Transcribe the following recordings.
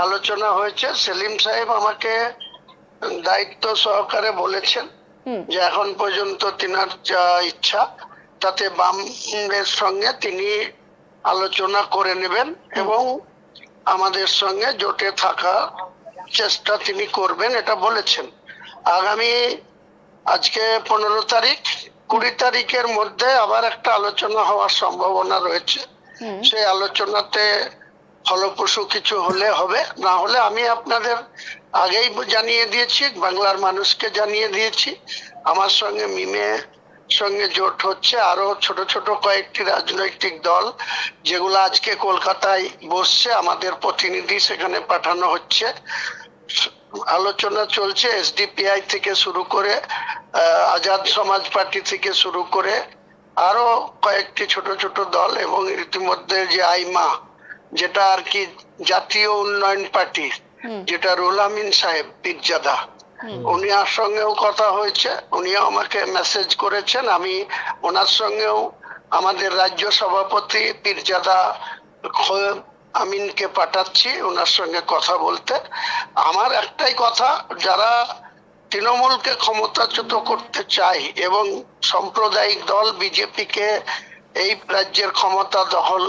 আলোচনা হয়েছে। সেলিম সাহেব আমাকে দায়িত্ব সহকারে বলেছেন যে এখন পর্যন্ত তিনার যা ইচ্ছা তাতে বামের সঙ্গে তিনি আলোচনা করে নেবেন এবং আমাদের সঙ্গে জোটে থাকা চেষ্টা তিনি করবেন, এটা বলেছেন। আগামী আজকে 15 তারিখ, 20 তারিখের মধ্যে আবার একটা আলোচনা হওয়ার সম্ভাবনা রয়েছে। সেই আলোচনাতে ফলপ্রসূ কিছু হলে হবে, না হলে আমি আপনাদের আগেই জানিয়ে দিয়েছি, বাংলার মানুষকে জানিয়ে দিয়েছি আমার সঙ্গে মিমে সঙ্গে জোট হচ্ছে। আরো ছোট ছোট কয়েকটি রাজনৈতিক দল যেগুলো আজকে কলকাতায় বসছে, আমাদের প্রতিনিধি সেখানে পাঠানো হচ্ছে, আলোচনা চলছে। এসডিপিআই থেকে শুরু করে আজাদ সমাজ পার্টি থেকে শুরু করে আরো কয়েকটি ছোট ছোট দল, এবং ইতিমধ্যে যে আইমা, যেটা আর কি জাতীয় উন্নয়ন পার্টি, যেটা রুহুল আমিন সাহেব পীরজাদা, উনির সঙ্গেও কথা হয়েছে। উনিও আমাকে মেসেজ করেছেন, আমি ওনার সঙ্গেও আমাদের রাজ্য সভাপতি পীরজাদা আমিনকে পাঠাচ্ছি ওনার সঙ্গে কথা বলতে। আমার একটাই কথা, যারা তৃণমূলকে ক্ষমতাচ্যুত করতে চায় এবং সাম্প্রদায়িক দল বিজেপিকে এই রাজ্যের ক্ষমতা দখল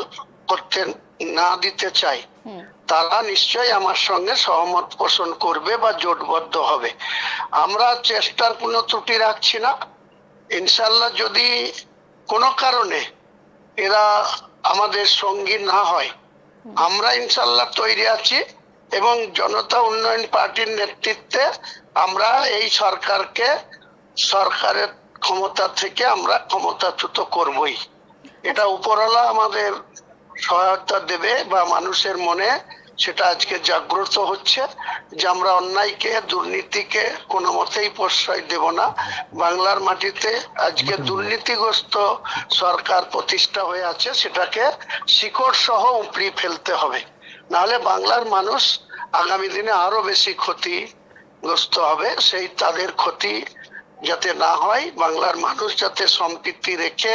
করতে না দিতে চায়, তারা নিশ্চয়ই আমার সঙ্গে সহমত পোষণ করবে বা জোটবদ্ধ হবে। আমরা চেষ্টার কোনো ত্রুটি রাখছি না। ইনশাল্লাহ যদি কোনো কারণে এরা আমাদের সঙ্গী না হয়, আমরা ইনশাল্লাহ তৈরি আছি এবং জনতা উন্নয়ন পার্টির নেতৃত্বে আমরা এই সরকারের ক্ষমতা থেকে আমরা ক্ষমতাচ্যুত করবই। এটা উপরওয়ালা আমাদের সহায়তা দেবে বা মানুষের মনে সেটা আজকে জাগ্রত হচ্ছে যে আমরা অন্যায়কে, দুর্নীতিকে কোনো মতেই প্রশ্রয় দেব না। বাংলার মাটিতে আজকে দুর্নীতিগ্রস্ত সরকার প্রতিষ্ঠা হয়ে আছে, সেটাকে শিকড় সহ উপড়িয়ে ফেলতে হবে, নাহলে বাংলার মানুষ আগামী দিনে আরো বেশি ক্ষতিগ্রস্ত হবে। সেই তাদের ক্ষতি যাতে না হয়, বাংলার মানুষ যাতে সম্পৃক্তি রেখে,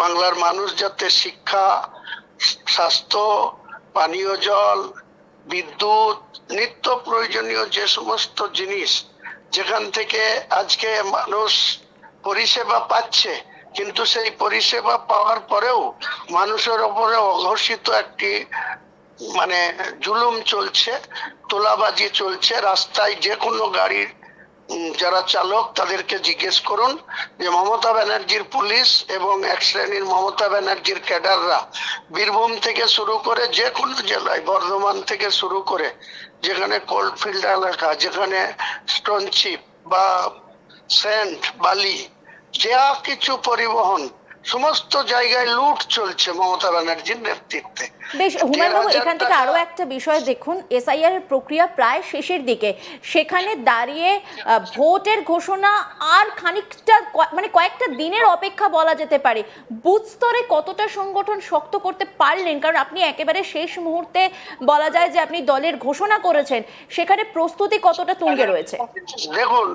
বাংলার মানুষ যাতে শিক্ষা, স্বাস্থ্য, পানীয় জল, বিদ্যুৎ, নিত্য প্রয়োজনীয় যে সমস্ত জিনিস যেখান থেকে আজকে মানুষ পরিষেবা পাচ্ছে, কিন্তু সেই পরিষেবা পাওয়ার পরেও মানুষের উপরে অঘোষিত একটি মানে জুলুম চলছে, তোলাবাজি চলছে। রাস্তায় যে কোনো গাড়ির যারা চালক তাদেরকে জিজ্ঞেস করুন যে মমতা ব্যানার্জির পুলিশ এবং এক শ্রেণীর মমতা ব্যানার্জির ক্যাডাররা বীরভূম থেকে শুরু করে যে কোনো জেলায়, বর্ধমান থেকে শুরু করে যেখানে কোলফিল্ড এলাকা, যেখানে স্টোন চিপ বা স্যান্ড, বালি, যা কিছু পরিবহন, সমস্ত জায়গায় লুট চলছে মমতা ব্যানার্জির নেতৃত্বে। বেশ, হুমায়ুন বাবু, এখান থেকে আরো একটা বিষয় দেখুন, এসআইআর এর প্রক্রিয়া প্রায় শেষের দিকে, সেখানে দাঁড়িয়ে ভোটের ঘোষণা আর খানিকটা মানে কয়েকটা দিনের অপেক্ষা বলা যেতে পারে। বুথ স্তরে কতটা সংগঠন শক্ত করতে পারলেন? কারণ আপনি একেবারে শেষ মুহূর্তে বলা যায় যে আপনি দলের ঘোষণা করেছেন, সেখানে প্রস্তুতি কতটা তুঙ্গে রয়েছে? দেখুন,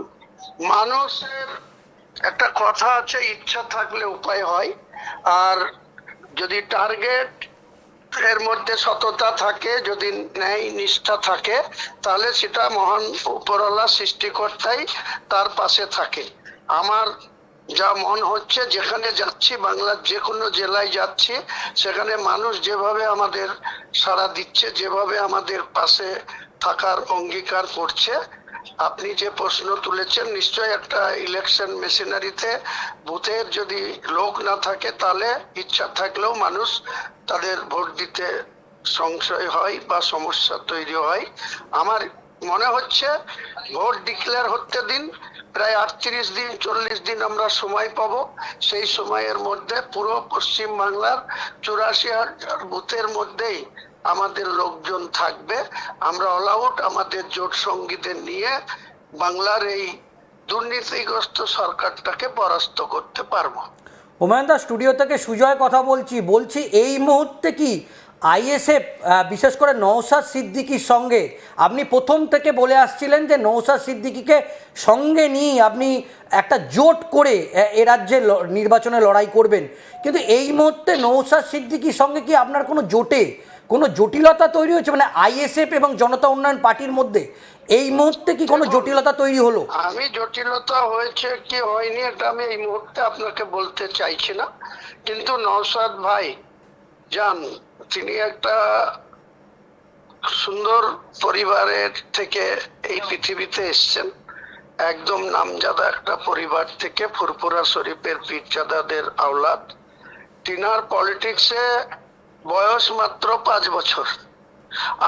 মানুষের একটা কথা আছে, ইচ্ছা থাকলে উপায় হয়। আর যদি টার্গেট এর মধ্যে সততা থাকে, যদি ন্যায় নিষ্ঠা থাকে, তাহলে সেটা মহান উপরওয়ালা সৃষ্টিকর্তাই তার পাশে থাকে। আমার যা মন হচ্ছে, যেখানে যাচ্ছি, বাংলার যে কোনো জেলায় যাচ্ছি, সেখানে মানুষ যেভাবে আমাদের সাড়া দিচ্ছে, যেভাবে আমাদের পাশে থাকার অঙ্গীকার করছে। আপনি যে প্রশ্ন তুলেছেন, নিশ্চয়ই একটা ইলেকশন মেশিনারিতে বুথের যদি লোক না থাকে, তাহলে ইচ্ছা থাকলেও মানুষ তাদের ভোট দিতে সংশয় হয় বা সমস্যা তৈরি হয়। আমার মনে হচ্ছে ভোট ডিক্লেয়ার হতে দিন, প্রায় 38 দিন 40 দিন আমরা সময় পাবো। সেই সময়ের মধ্যে পুরো পশ্চিম বাংলার 84,000 বুথের মধ্যেই আমাদের লোকজন থাকবে। আমরা অল আউট আমাদের জোট সঙ্গীদের নিয়ে বাংলার এই দুর্নীতিগ্রস্ত সরকারটাকে পরাস্ত করতে পারবো। হুমায়ুন দা, স্টুডিও থেকে সুজয় কথা বলছি এই মুহূর্তে কি আইএসএফ বিশেষ করে নওশাদ সিদ্দিকীর সঙ্গে, আপনি প্রথম থেকে বলে আসছিলেন যে নওশাদ সিদ্দিকীকে সঙ্গে নিয়ে আপনি একটা জোট করে এ রাজ্যে নির্বাচনে লড়াই করবেন, কিন্তু এই মুহূর্তে নওশাদ সিদ্দিকীর সঙ্গে কি আপনার কোনো জোটে কোনো জটিলতা তৈরি হয়েছে, মানে আইএসএফ এবং জনতা উন্নয়ন পার্টির মধ্যে এই মুহূর্তে কি কোনো জটিলতা তৈরি হলো? আমি জটিলতা হয়েছে কি হয়নি এটা আমি এই মুহূর্তে আপনাকে বলতে চাইছি না, কিন্তু নওশাদ ভাই যান, তিনি একটা সুন্দর পরিবারের থেকে এই পৃথিবীতে এসেছেন, একদম নামজাদা একটা পরিবার থেকে, ফুরফুরা শরীফের পীরজাদাদের আওলাদ। তিনার পলিটিক্সে বয়স মাত্র 5 বছর,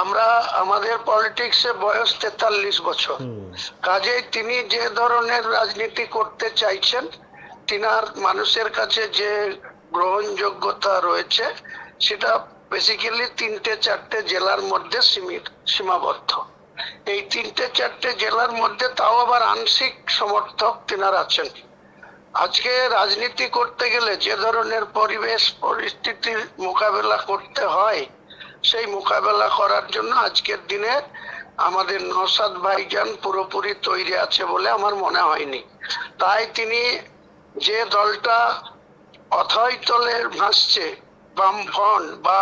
আমরা আমাদের পলিটিক্সে বয়স 43 বছর। কাজেই তিনি যে ধরনের রাজনীতি করতে চাইছেন, তিনার মানুষের কাছে যে গ্রহণযোগ্যতা রয়েছে সেটা বেসিক্যালি 3-4টে জেলার মধ্যে সীমাবদ্ধ। এই 3-4টে জেলার মধ্যে তাও আবার আংশিক সমর্থক তিনার আছেন। আজকে রাজনীতি করতে গেলে যে ধরনের পরিবেশ পরিস্থিতির মোকাবেলা করতে হয়, সেই মোকাবেলা করার জন্য আজকের দিনে আমাদের নওশাদ ভাইজান পুরোপুরি তৈরি আছে বলে আমার মনে হয়নি। তাই তিনি যে দলটা অথই তলে ভাসছে, বামফ্রন্ট বা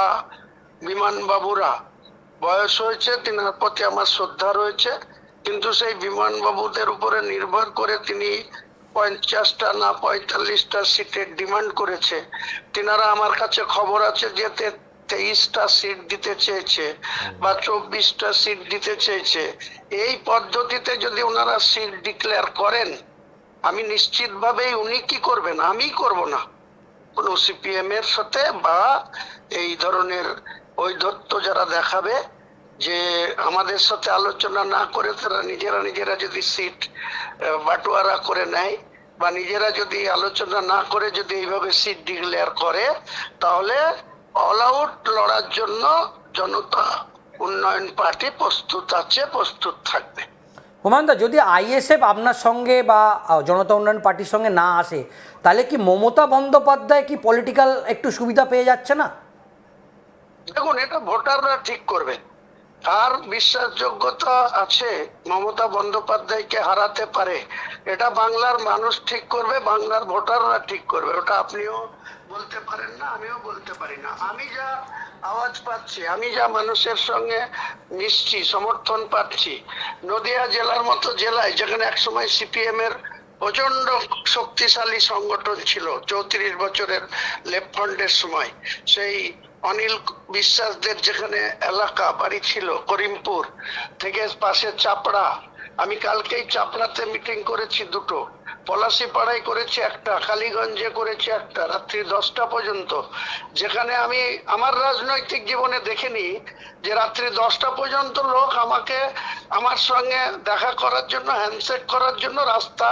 বিমান বাবুরা, বয়স হয়েছে, তিনার প্রতি আমার শ্রদ্ধা রয়েছে, কিন্তু সেই বিমান বাবুদের উপরে নির্ভর করে তিনি 50টা না 45টা সিটের ডিমান্ড করেছে। তিনারা আমার কাছে খবর আছে যে 23টা সিট দিতে চেয়েছে বা 24টা সিট দিতে চেয়েছে। এই পদ্ধতিতে যদি ওনারা সিট ডিক্লেয়ার করেন, আমি নিশ্চিতভাবেই উনি কি করবেন, আমি করব না, কোন সিপিএম এর সাথে বা এই ধরনের ঔদ্ধত্য যারা দেখাবে যে আমাদের সাথে আলোচনা না করে তারা নিজেরা যদি সিট বাটোয়ারা করে নেয় বা নিজেরা যদি আলোচনা না করে যদি এইভাবে সিট ডিক্লেয়ার করে, তাহলে অল আউট লড়ার জন্য জনতা উন্নয়ন পার্টি প্রস্তুত আছে, প্রস্তুত থাকবে। হুমায়ুনদা, যদি আইএসএফ আপনার সঙ্গে বা জনতা উন্নয়ন পার্টির সঙ্গে না আসে, তাহলে কি মমতা বন্দ্যোপাধ্যায় কি পলিটিক্যাল একটু সুবিধা পেয়ে যাচ্ছে না? দেখুন, এটা ভোটাররা ঠিক করবে, কার বিশ্বাসযোগ্যতা আছে মমতা বন্দ্যোপাধ্যায়কে হারাতে পারে, এটা বাংলার মানুষ ঠিক করবে, বাংলার ভোটাররা ঠিক করবে। ওটা আপনিও বলতে পারেন না, আমিও বলতে পারি না। আমি যা আওয়াজ পাচ্ছি, আমি যা মানুষের সঙ্গে মিশছি, সমর্থন পাচ্ছি, নদিয়া জেলার মতো জেলায় যেখানে একসময় সিপিএম এর প্রচন্ড শক্তিশালী সংগঠন ছিল 34 বছরের লেফট ফ্রন্টের সময়, সেই অনিল বিশ্বাসদের যেখানে এলাকা বাড়ি ছিল করিমপুর থেকে পাশে চাপড়া, আমি কালকেই চাপড়াতে মিটিং করেছি 2টো, পলাশিপাড়ায় করেছি একটা, কালীগঞ্জে করেছি একটা, রাত্রি 10টা পর্যন্ত, যেখানে আমি আমার রাজনৈতিক জীবনে দেখিনি যে রাত্রি 10টা পর্যন্ত লোক আমাকে আমার সঙ্গে দেখা করার জন্য, হ্যান্ডশেক করার জন্য রাস্তা